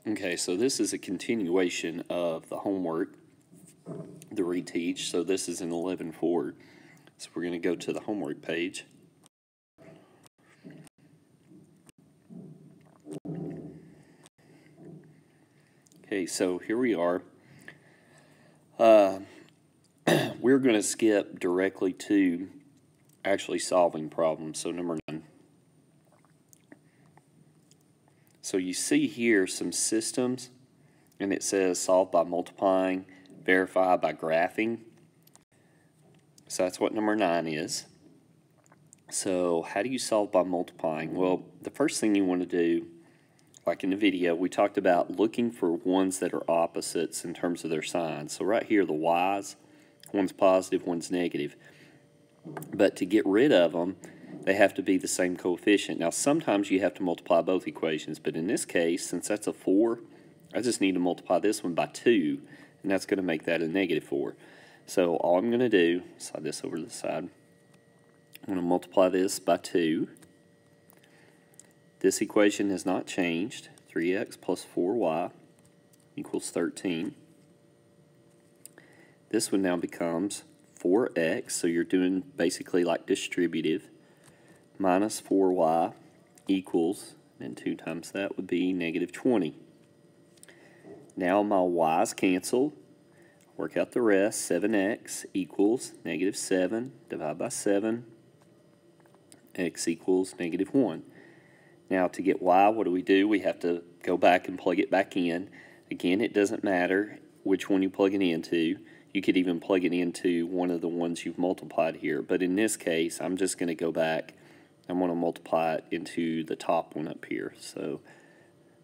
Okay, so this is a continuation of the homework, the reteach. So this is in 11.4. So we're going to go to the homework page. Okay, so here we are. We're going to skip directly to actually solving problems. So number 9. So you see here some systems, and it says solve by multiplying, verify by graphing. So that's what number 9 is. So how do you solve by multiplying? Well, the first thing you want to do, like in the video, we talked about looking for ones that are opposites in terms of their signs. So right here, the y's, one's positive, one's negative. But to get rid of them, they have to be the same coefficient. Now, sometimes you have to multiply both equations, but in this case, since that's a 4, I just need to multiply this one by 2, and that's going to make that a negative 4. So all I'm going to do, slide this over to the side, I'm going to multiply this by 2. This equation has not changed. 3x plus 4y equals 13. This one now becomes 4x, so you're doing basically like distributive, minus 4y equals, and 2 times that would be negative 20. Now my y's cancel. Work out the rest. 7x equals negative 7. Divide by 7. X equals negative 1. Now to get y, what do? We have to go back and plug it back in. Again, it doesn't matter which one you plug it into. You could even plug it into one of the ones you've multiplied here. But in this case, I'm just going to go back. I'm going to multiply it into the top one up here. So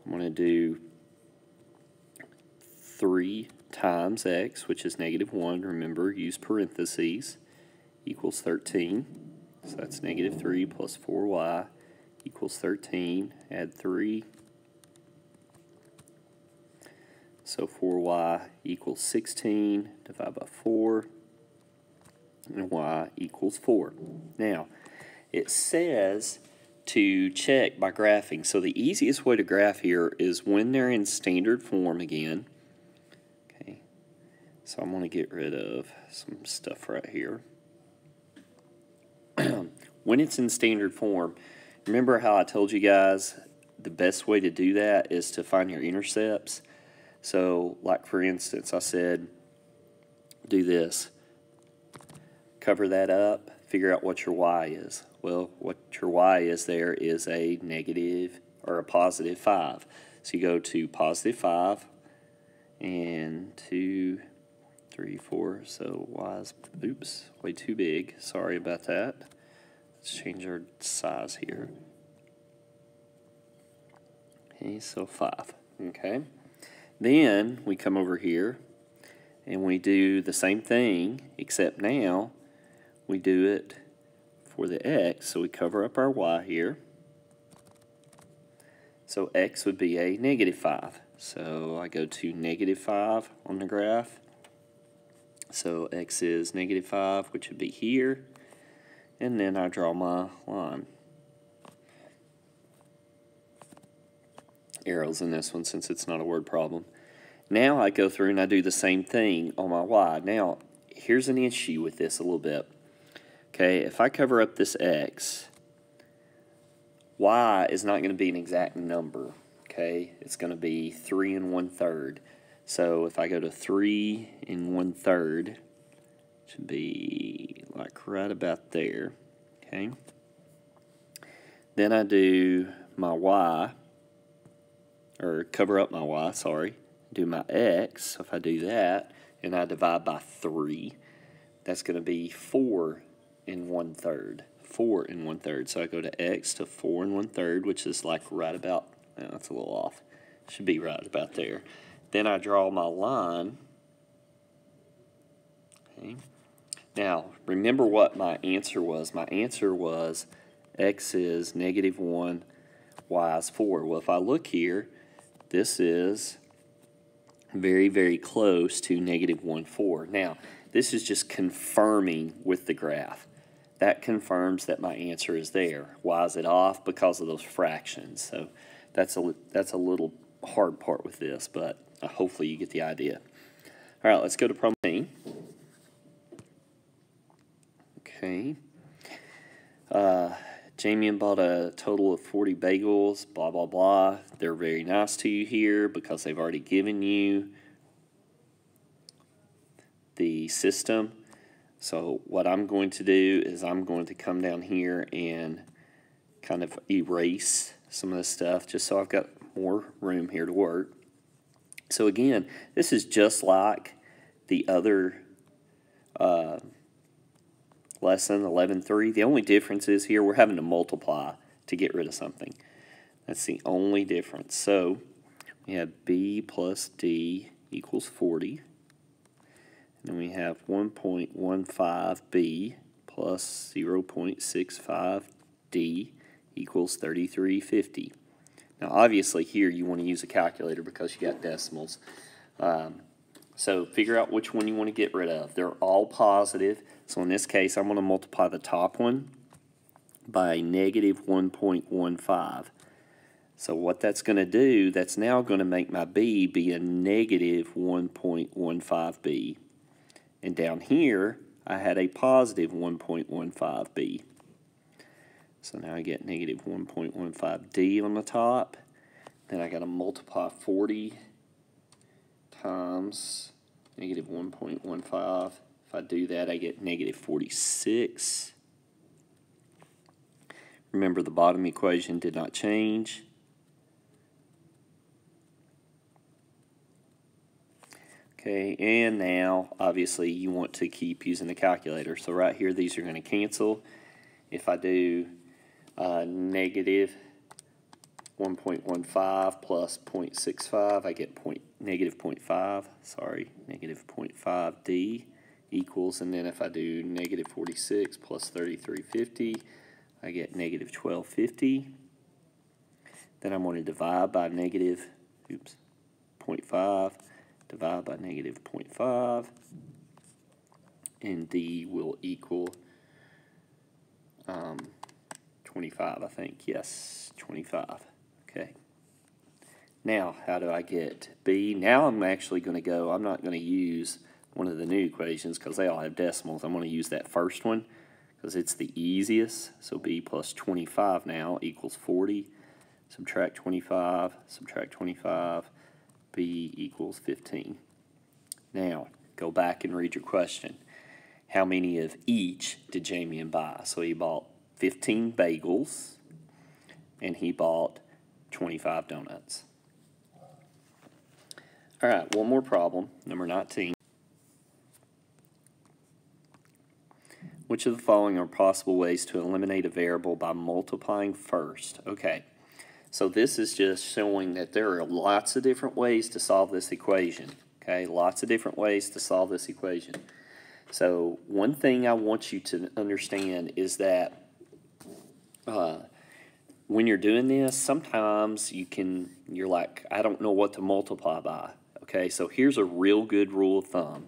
I'm going to do 3 times x, which is negative 1. Remember, use parentheses, equals 13. So that's negative 3 plus 4y equals 13. Add 3. So 4y equals 16. Divide by 4. And y equals 4. Now, it says to check by graphing. So the easiest way to graph here is when they're in standard form again. Okay. So I'm going to get rid of some stuff right here. When it's in standard form, remember how I told you guys the best way to do that is to find your intercepts? So, like for instance, I said, do this. Cover that up, figure out what your y is. Well, what your y is there is a negative or a positive 5. So you go to positive 5 and 2, 3, 4. So y is, oops, way too big. Sorry about that. Let's change our size here. Okay, so 5. Okay. Then we come over here and we do the same thing, except now we do it for the x. So we cover up our y here. So x would be a negative 5. So I go to negative 5 on the graph. So x is negative 5, which would be here. And then I draw my line. Arrows in this one since it's not a word problem. Now I go through and I do the same thing on my y. Now, here's an issue with this a little bit. Okay, if I cover up this x, y is not going to be an exact number. Okay, it's going to be 3 1/3. So if I go to 3 1/3, it should be like right about there. Okay. Then I do my y, or cover up my y, sorry. Do my x. So if I do that and I divide by 3, that's going to be 4 1/3. 4 1/3. So I go to x to 4 1/3, which is like right about, no, that's a little off. Should be right about there. Then I draw my line. Okay. Now, remember what my answer was. My answer was x is negative 1, y is 4. Well, if I look here, this is very, very close to negative 1, 4. Now, this is just confirming with the graph. That confirms that my answer is there. Why is it off? Because of those fractions. So that's a little hard part with this, but hopefully you get the idea. All right, let's go to problem 8. Okay. Jamie bought a total of 40 bagels, blah, blah, blah. They're very nice to you here because they've already given you the system. So what I'm going to do is I'm going to come down here and kind of erase some of this stuff just so I've got more room here to work. So again, this is just like the other lesson 11.3. The only difference is here we're having to multiply to get rid of something. That's the only difference. So we have B plus D equals 40. And then we have 1.15B plus 0.65D equals 3350. Now obviously here you want to use a calculator because you got decimals. So figure out which one you want to get rid of. They're all positive. So in this case, I'm going to multiply the top one by negative 1.15. So what that's going to do, that's now going to make my B be a negative 1.15B. And down here, I had a positive 1.15B. So now I get negative 1.15D on the top. Then I got to multiply 40 times negative 1.15. If I do that, I get negative 46. Remember, the bottom equation did not change. Okay, and now, obviously, you want to keep using the calculator. So right here, these are going to cancel. If I do negative 1.15 plus 0.65, I get negative 0.5D equals, and then if I do negative 46 plus 3350, I get negative 1250. Then I'm going to divide by negative 0.5, divide by negative 0.5, and D will equal 25, I think. Yes, 25. Okay. Now, how do I get B? Now I'm actually going to go, I'm not going to use one of the new equations because they all have decimals. I'm going to use that first one because it's the easiest. So B plus 25 now equals 40. Subtract 25, subtract 25, B equals 15. Now, go back and read your question. How many of each did Jamie buy? So he bought 15 bagels and he bought 25 donuts. All right, one more problem, number 19. Which of the following are possible ways to eliminate a variable by multiplying first? Okay, so this is just showing that there are lots of different ways to solve this equation. Okay, lots of different ways to solve this equation. So one thing I want you to understand is that when you're doing this, sometimes you're like, I don't know what to multiply by. Okay, so here's a real good rule of thumb.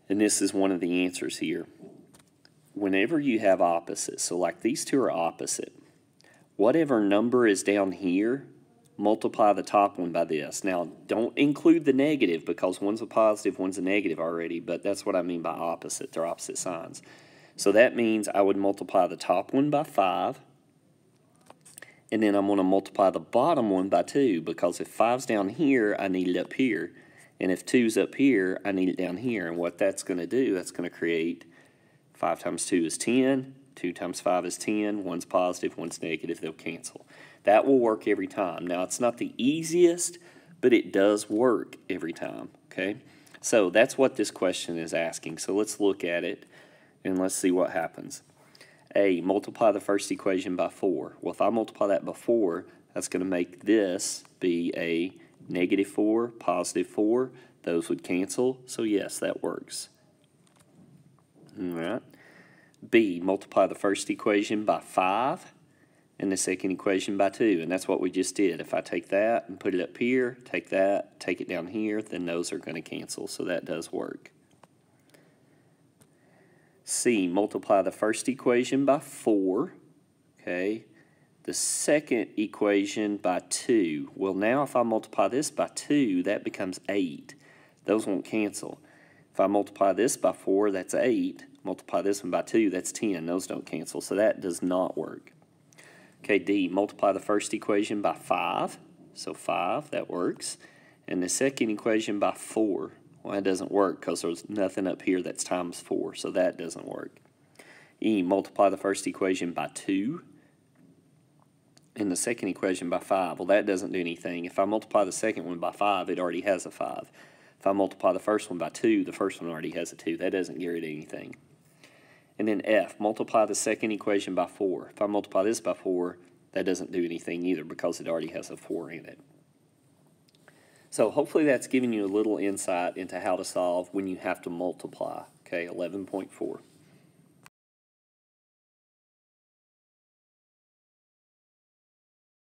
And this is one of the answers here. Whenever you have opposites, so like these two are opposite, whatever number is down here, multiply the top one by this. Now, don't include the negative because one's a positive, one's a negative already, but that's what I mean by opposite. They're opposite signs. So that means I would multiply the top one by 5, and then I'm going to multiply the bottom one by 2 because if 5's down here, I need it up here. And if 2's up here, I need it down here. And what that's going to do, that's going to create 5 times 2 is 10, 2 times 5 is 10, one's positive, one's negative, they'll cancel. That will work every time. Now, it's not the easiest, but it does work every time, okay? So that's what this question is asking. So let's look at it, and let's see what happens. A, multiply the first equation by 4. Well, if I multiply that by 4, that's going to make this be a negative 4, positive 4. Those would cancel, so yes, that works. All right. B, multiply the first equation by 5 and the second equation by 2, and that's what we just did. If I take that and put it up here, take that, take it down here, then those are going to cancel, so that does work. C, multiply the first equation by 4, okay, the second equation by 2. Well, now if I multiply this by 2, that becomes 8. Those won't cancel. If I multiply this by 4, that's 8. Multiply this one by 2, that's 10. Those don't cancel, so that does not work. Okay, D, multiply the first equation by 5. So 5, that works. And the second equation by 4. Well, that doesn't work because there's nothing up here that's times 4, so that doesn't work. E, multiply the first equation by 2. And the second equation by 5. Well, that doesn't do anything. If I multiply the second one by 5, it already has a 5. If I multiply the first one by 2, the first one already has a 2. That doesn't get rid of anything. And then F, multiply the second equation by 4. If I multiply this by 4, that doesn't do anything either because it already has a 4 in it. So hopefully that's giving you a little insight into how to solve when you have to multiply. Okay, 11.4.